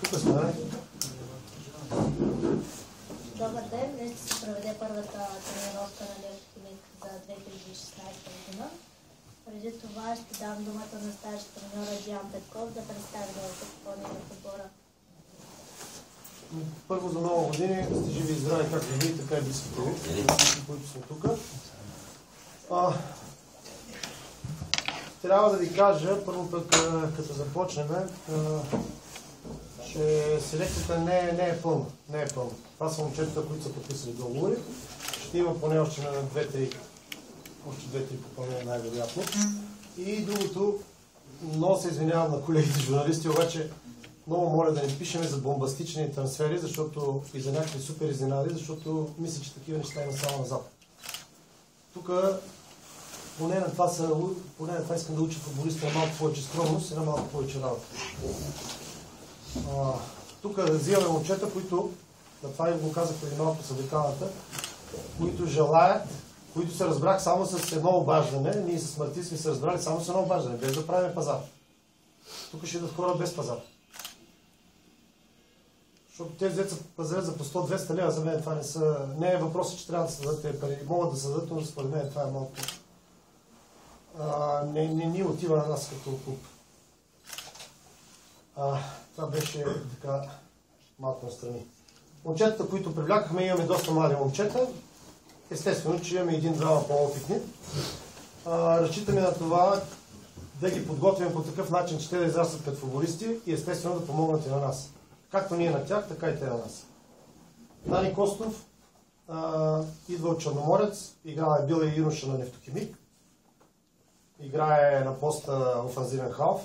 Тук сме. Добър ден! Днес ще се проведе първата тренировка на Нефтохимик за 2016 година. Преди това ще дам думата на старши треньора Диан Петков да представи новото попълнение на отбора. Първо за нова години сте живи и здрави, както вие, така и близките ви, които сме тук. Трябва да ви кажа, първо пък като започнем, че селекцията не е пълна. Не е пълна. Това са момчетата, които са подписали договори. Ще има поне още на 2-3 попълнения най-вероятно. И другото, много се извинявам на колегите журналисти, обаче много моля да не пишеме за бомбастични трансфери, защото и за някакви супер изненади, защото мисля, че такива неща има само назад. Тук поне на това искам да уча футболиста на малко повече скромност и на малко повече работа. Тук взимаме момчета, които, на това го казах преди малко с обикалната, които желаят, които се разбрах само с едно обаждане. Ние с Мартин сме се разбрали само с едно обаждане, без да правим пазар. Тук ще идват хора без пазар. Защото тези деца пазарят за по 100-200 лева, за мен това не е въпросът, че трябва да се дадат тези пари. Могат да се дадат, но според мен това е малко. Не ни отива на нас като клуб. Това беше така малко настрани. Момчетата, които привлякахме, имаме доста млади момчета. Естествено, че имаме един-двама по-опитни. Разчитаме на това да ги подготвим по такъв начин, че те да израстват като футболисти и естествено да помогнат и на нас. Както ние на тях, така и те на нас. Дани Костов идва от Черноморец, играе бил и юноша на Нефтохимик. Играе на поста офанзивен халф.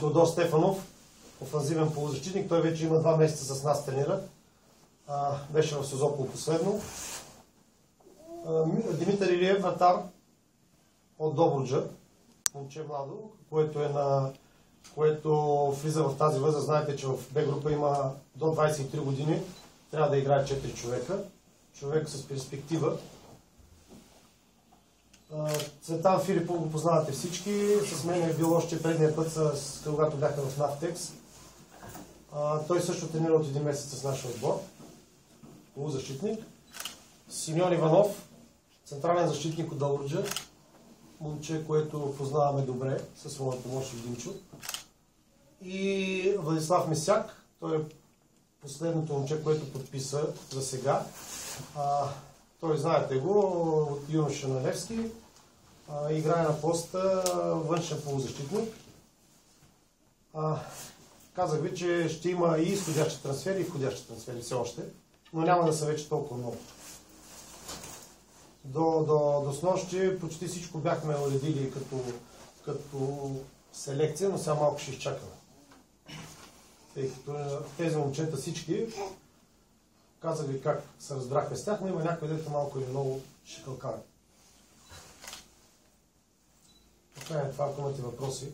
Тодор Стефанов, офанзивен полузащитник. Той вече има 2 месеца с нас тренира. Беше в Созопол последно. Димитър Илиев, вратар от Добруджа. Момче младо, което влиза в тази възраст. Знаете, че в Б група има до 23 години. Трябва да играе 4 човека. Човек с перспектива. Цветан Филипов го познавате всички. С мен е бил още предния път, когато бяха в Нафтекс. Той също тренира от 1 месец с нашия отбор. Полузащитник. Симеон Иванов, централен защитник от Добруджа. Момче, което познаваме добре с моят помощник Димчо. И Владислав Месяк. Той е последното момче, което подписа за сега. Той, знаете го, от юноша на Левски. Играе на поста външен полузащитник. Казах ви, че ще има и изходящи трансфери, и входящи трансфери все още, но няма да са вече толкова много. До снощи почти всичко бяхме уредили като селекция, но сега малко ще изчакаме. Тъй като тези момчета всички, казах ви как се разбрахме с тях, но има някой, дето малко или много ще кълкаме. Така е това, ако имате въпроси.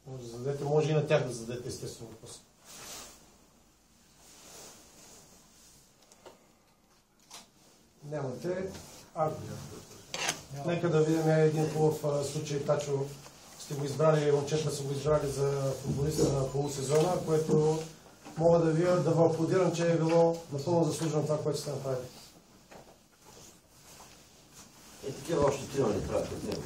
Може да зададете, може и на тях да зададете естествено въпроси. Нямате. Нека да видим един хубав случай. Тачо сте го избрали, момчета са го избрали за футболиста на полусезона, което мога да ви аплодирам, че е било напълно заслужено това, което сте направили. Такива още 3 не правят от него.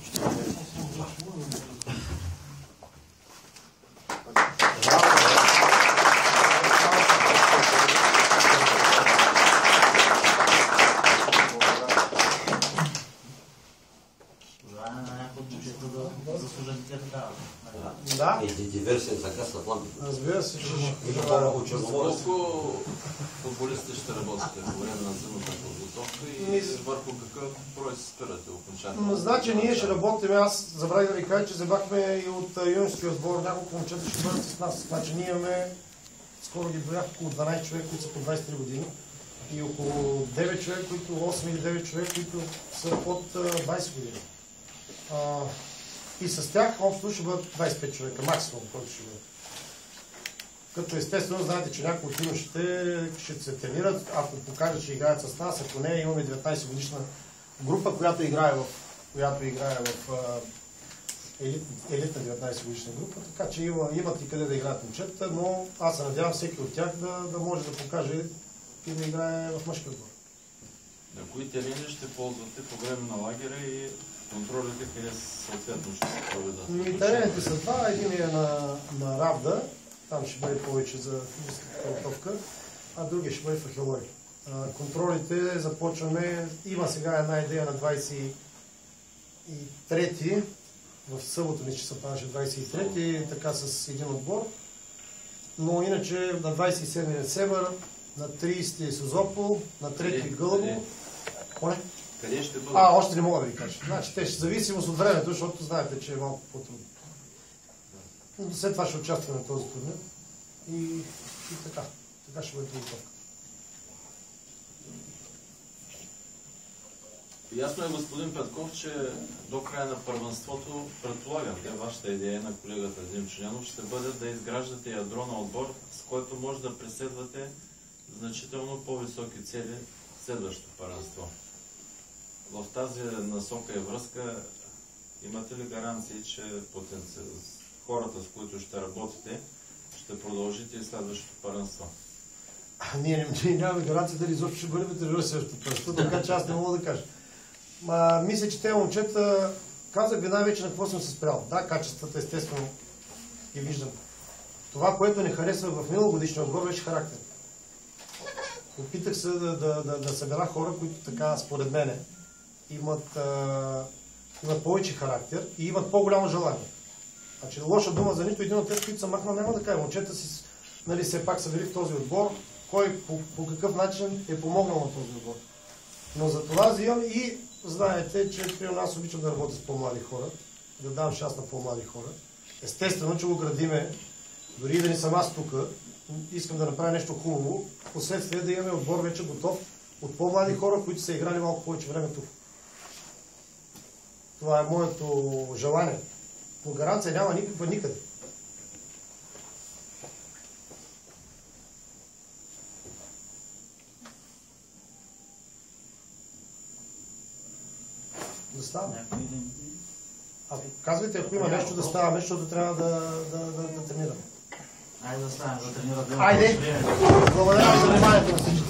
Да. Диверсия за късна план. Разбира се, че колко футболисти ще работите по време на зимната подготовка и върху какъв брой се спирате окончателно? Значи ние ще работим, аз забравих да ви кажа, че вземахме и от юношеския отбор, няколко момчета ще бъдат с нас. Значи ние имаме, скоро ги броях, около 12 човека, които са по 23 години и около 9 човека, 8 или 9 човека, които са под 20 години. И с тях общо ще бъдат 25 човека, максимум, който ще бъдат. Като естествено, знаете, че някои от юношите ще се тренират, ако покажат, че играят с нас, ако не, имаме 19 годишна група, която играе в елитна 19 годишна група, така че имат и къде да играят момчета, но аз се надявам всеки от тях да може да покаже и да играе в мъжки отбор. На кои терени ще ползвате по време на лагера и контролите, къде съответно ще се проведат? Терените са два. Един е на Равда, там ще бъде повече за физическата подготовка, а другия ще бъде в Ахелой. Контролите започваме, има сега една идея на 23-ти, в събота ми ще се правеше 23-ти, така с един отбор, но иначе на 27-ти е Север, на 30-ти е Созопол, на 3-ти Гълъбо. Къде ще бъдат? Още не мога да ви кажа. Значи, те ще зависимост от времето, защото знаете, че е малко по-трудно. След това ще участваме на този турнир и така. Така ще бъде подготовка. Ясно е, господин Петков, че до края на първенството, предполагам, вашата идея на колегата Димчо Янов ще бъде да изграждате ядро на отбор, с който може да преследвате значително по-високи цели в следващото първенство. В тази насока и връзка имате ли гаранции, че хората, с които ще работите, ще продължите и следващото първенство? Ние нямаме гаранция дали изобщо ще бъдем тренирани следващото първенство, така че аз не мога да кажа. Мисля, че тези момчета, казах ви най-вече на какво съм се спрял. Да, качествата естествено ги виждам. Това, което не харесва в миналогодишния отбор, беше характер. Опитах се да събера хора, които така, според мене, имат повече характер и имат по-голямо желание. Значи, лоша дума за нито един от тези, които съм махнал, няма да кажа. Момчета си, нали, все пак са били в този отбор, кой по какъв начин е помогнал на този отбор. Но за това взимам и знаете, че при нас обичам да работя с по-млади хора, да дам шанс на по-млади хора. Естествено, че го градиме, дори да не съм аз тук, искам да направя нещо хубаво, последствие да имаме отбор вече готов от по-млади хора, които са играли малко повече време тук. Това е моето желание. Но гаранция няма никаква никъде. Да става. Казвайте, ако има нещо да ставаме, защото трябва да тренираме. Айде да ставаме, да тренираме. Айде! Благодаря за вниманието на всички.